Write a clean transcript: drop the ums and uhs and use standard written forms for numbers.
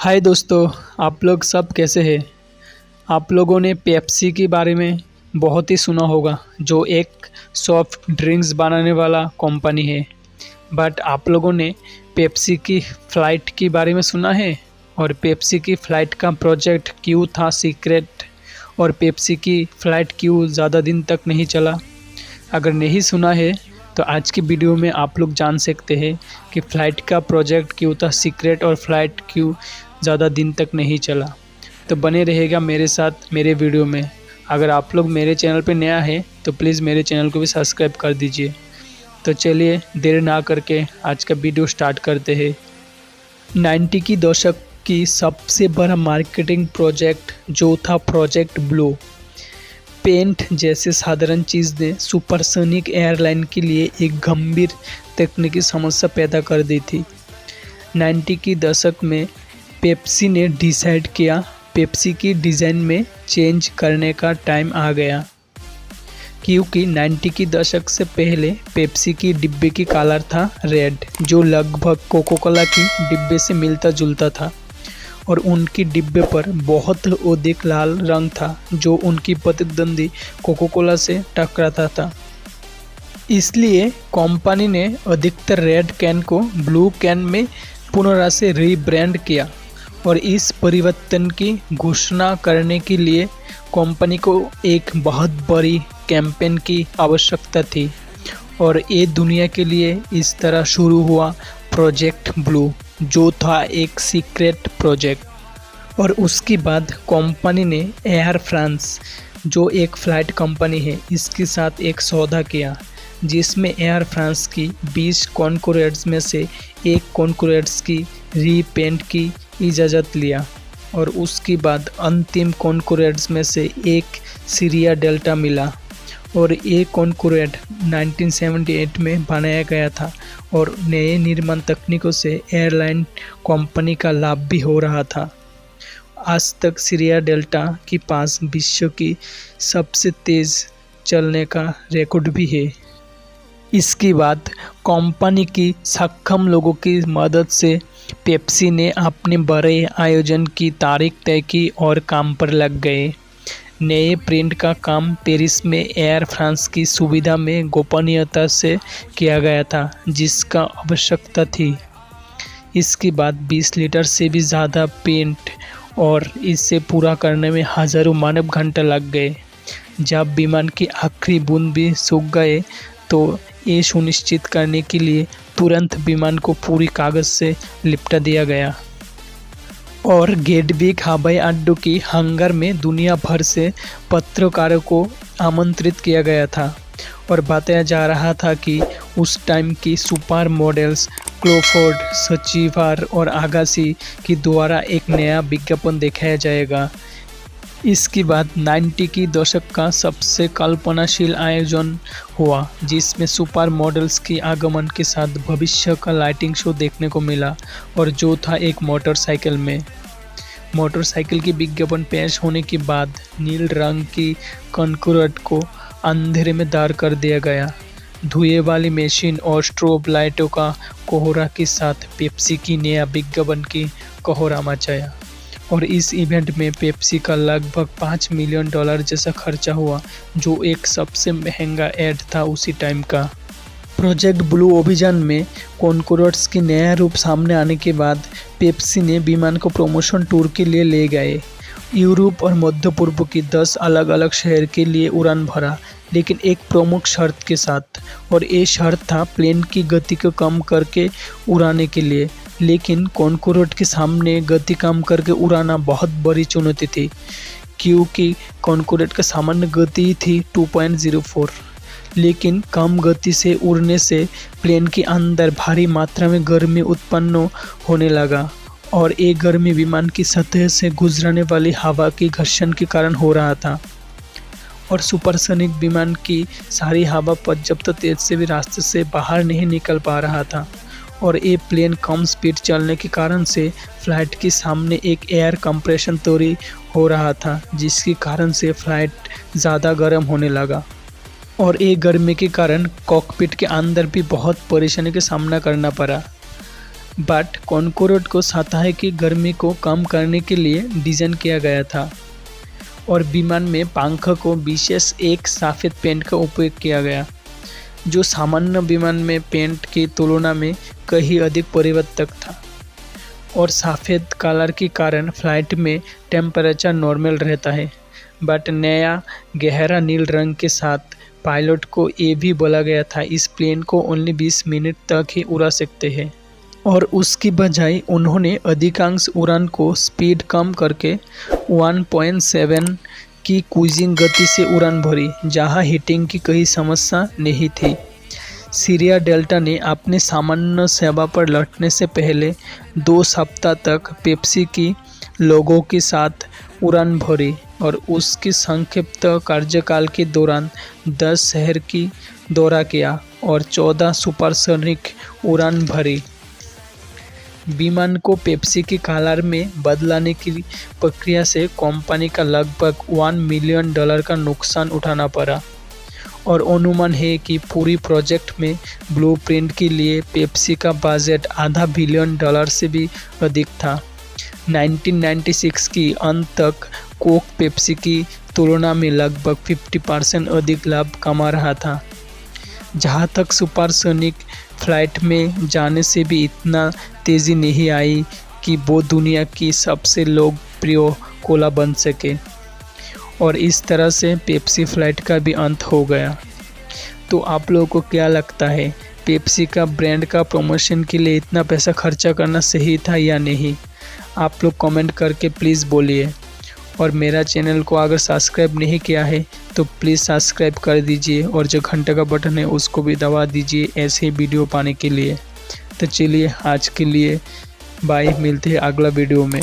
हाय दोस्तों, आप लोग सब कैसे हैं। आप लोगों ने पेप्सी के बारे में बहुत ही सुना होगा, जो एक सॉफ्ट ड्रिंक्स बनाने वाला कंपनी है। बट आप लोगों ने पेप्सी की फ़्लाइट के बारे में सुना है? और पेप्सी की फ़्लाइट का प्रोजेक्ट क्यों था सीक्रेट, और पेप्सी की फ़्लाइट क्यों ज़्यादा दिन तक नहीं चला? अगर नहीं सुना है तो आज की वीडियो में आप लोग जान सकते हैं कि फ़्लाइट का प्रोजेक्ट क्यों था सीक्रेट और फ़्लाइट क्यों ज़्यादा दिन तक नहीं चला। तो बने रहेगा मेरे साथ मेरे वीडियो में। अगर आप लोग मेरे चैनल पे नया है तो प्लीज़ मेरे चैनल को भी सब्सक्राइब कर दीजिए। तो चलिए देर ना करके आज का वीडियो स्टार्ट करते हैं। 90 की दशक की सबसे बड़ा मार्केटिंग प्रोजेक्ट जो था प्रोजेक्ट ब्लू। पेंट जैसे साधारण चीज़ ने सुपरसोनिक एयरलाइन के लिए एक गंभीर तकनीकी समस्या पैदा कर दी थी। 90 की दशक में पेप्सी ने डिसाइड किया पेप्सी की डिज़ाइन में चेंज करने का टाइम आ गया, क्योंकि 90 की दशक से पहले पेप्सी की डिब्बे की कलर था रेड, जो लगभग कोको कोला की डिब्बे से मिलता जुलता था, और उनकी डिब्बे पर बहुत अधिक लाल रंग था जो उनकी प्रतिद्वंदी कोको कोला से टकराता था। इसलिए कंपनी ने अधिकतर रेड कैन को ब्लू कैन में पुनः से रीब्रांड किया, और इस परिवर्तन की घोषणा करने के लिए कंपनी को एक बहुत बड़ी कैंपेन की आवश्यकता थी, और ये दुनिया के लिए इस तरह शुरू हुआ प्रोजेक्ट ब्लू, जो था एक सीक्रेट प्रोजेक्ट। और उसके बाद कंपनी ने एयर फ्रांस, जो एक फ़्लाइट कंपनी है, इसके साथ एक सौदा किया, जिसमें एयर फ्रांस की 20 कॉन्करेट्स में से एक कॉन्करेट्स की रीपेंट की इजाज़त लिया, और उसके बाद अंतिम कॉन्करेट्स में से एक सीरिया डेल्टा मिला, और ये कॉन्करेट 1978 में बनाया गया था, और नए निर्माण तकनीकों से एयरलाइन कंपनी का लाभ भी हो रहा था। आज तक सीरिया डेल्टा के पास विश्व की सबसे तेज़ चलने का रिकॉर्ड भी है। इसके बाद कंपनी की सक्षम लोगों की मदद से पेप्सी ने अपने बड़े आयोजन की तारीख तय की और काम पर लग गए। नए प्रिंट का काम पेरिस में एयर फ्रांस की सुविधा में गोपनीयता से किया गया था, जिसका आवश्यकता थी। इसके बाद 20 लीटर से भी ज़्यादा पेंट, और इसे पूरा करने में हज़ारों मानव घंटे लग गए। जब विमान की आखिरी बूंद भी सूख गए तो ये सुनिश्चित करने के लिए तुरंत विमान को पूरी कागज़ से लिपटा दिया गया, और गेटविक हवाई अड्डों की हंगर में दुनिया भर से पत्रकारों को आमंत्रित किया गया था, और बताया जा रहा था कि उस टाइम की सुपर मॉडल्स क्लोफोर्ड, सचीवार और आगासी के द्वारा एक नया विज्ञापन दिखाया जाएगा। इसके बाद 90 की दशक का सबसे कल्पनाशील आयोजन हुआ, जिसमें सुपर मॉडल्स के आगमन के साथ भविष्य का लाइटिंग शो देखने को मिला, और जो था एक मोटरसाइकिल में। मोटरसाइकिल की विज्ञापन पेश होने के बाद नील रंग की कॉन्कोर्ड को अंधेरे में दार कर दिया गया। धुएं वाली मशीन और स्ट्रोब लाइटों का कोहरा के साथ पेप्सी की नया विज्ञापन की कोहरा मचाया, और इस इवेंट में पेप्सी का लगभग $5 मिलियन जैसा खर्चा हुआ, जो एक सबसे महंगा ऐड था उसी टाइम का। प्रोजेक्ट ब्लू अभियान में कॉन्कोर्ड्स की नया रूप सामने आने के बाद पेप्सी ने विमान को प्रमोशन टूर के लिए ले गए। यूरोप और मध्य पूर्व की 10 अलग अलग शहर के लिए उड़ान भरा, लेकिन एक प्रमुख शर्त के साथ, और ये शर्त था प्लेन की गति को कम करके उड़ाने के लिए। लेकिन कॉन्कोर्ड के सामने गति कम करके उड़ाना बहुत बड़ी चुनौती थी, क्योंकि कॉन्कोर्ड का सामान्य गति थी 2.04, लेकिन कम गति से उड़ने से प्लेन के अंदर भारी मात्रा में गर्मी उत्पन्न होने लगा, और ये गर्मी विमान की सतह से गुजरने वाली हवा की घर्षण के कारण हो रहा था, और सुपरसोनिक विमान की सारी हवा पर्याप्त तेज से भी रास्ते से बाहर नहीं निकल पा रहा था, और ये प्लेन कम स्पीड चलने के कारण से फ्लाइट के सामने एक एयर कंप्रेशन तैयारी हो रहा था, जिसके कारण से फ्लाइट ज़्यादा गर्म होने लगा, और ये गर्मी के कारण कॉकपिट के अंदर भी बहुत परेशानी का सामना करना पड़ा। बट कॉन्कोर्ड को सतह की गर्मी को कम करने के लिए डिज़ाइन किया गया था और विमान में पंख को विशेष एक सफ़ेद पेंट का उपयोग किया गया, जो सामान्य विमान में पेंट की तुलना में कहीं अधिक परिवर्तक था। और सफ़ेद कलर के कारण फ्लाइट में टेम्परेचर नॉर्मल रहता है, बट नया गहरा नील रंग के साथ पायलट को ये भी बोला गया था इस प्लेन को ओनली 20 मिनट तक ही उड़ा सकते हैं। और उसकी बजाय उन्होंने अधिकांश उड़ान को स्पीड कम करके 1.7 की क्रूजिंग गति से उड़ान भरी, जहां हीटिंग की कोई समस्या नहीं थी। सीरिया डेल्टा ने अपने सामान्य सेवा पर लौटने से पहले 2 सप्ताह तक पेप्सी की लोगों के साथ उड़ान भरी और उसकी संक्षिप्त कार्यकाल के दौरान 10 शहर की दौरा किया और 14 सुपरसोनिक उड़ान भरी। विमान को पेप्सी के कलर में बदलने की प्रक्रिया से कंपनी का लगभग $1 मिलियन का नुकसान उठाना पड़ा और अनुमान है कि पूरी प्रोजेक्ट में ब्लूप्रिंट के लिए पेप्सी का बजट $500 मिलियन से भी अधिक था। 1996 की अंत तक कोक पेप्सी की तुलना में लगभग 50% अधिक लाभ कमा रहा था। जहाँ तक सुपरसोनिक फ्लाइट में जाने से भी इतना तेज़ी नहीं आई कि वो दुनिया की सबसे लोकप्रिय कोला बन सके और इस तरह से पेप्सी फ्लाइट का भी अंत हो गया। तो आप लोगों को क्या लगता है, पेप्सी का ब्रांड का प्रमोशन के लिए इतना पैसा खर्चा करना सही था या नहीं? आप लोग कमेंट करके प्लीज़ बोलिए। और मेरा चैनल को अगर सब्सक्राइब नहीं किया है तो प्लीज़ सब्सक्राइब कर दीजिए और जो घंटे का बटन है उसको भी दबा दीजिए ऐसे ही वीडियो पाने के लिए। तो चलिए आज के लिए बाय, मिलते हैं अगला वीडियो में।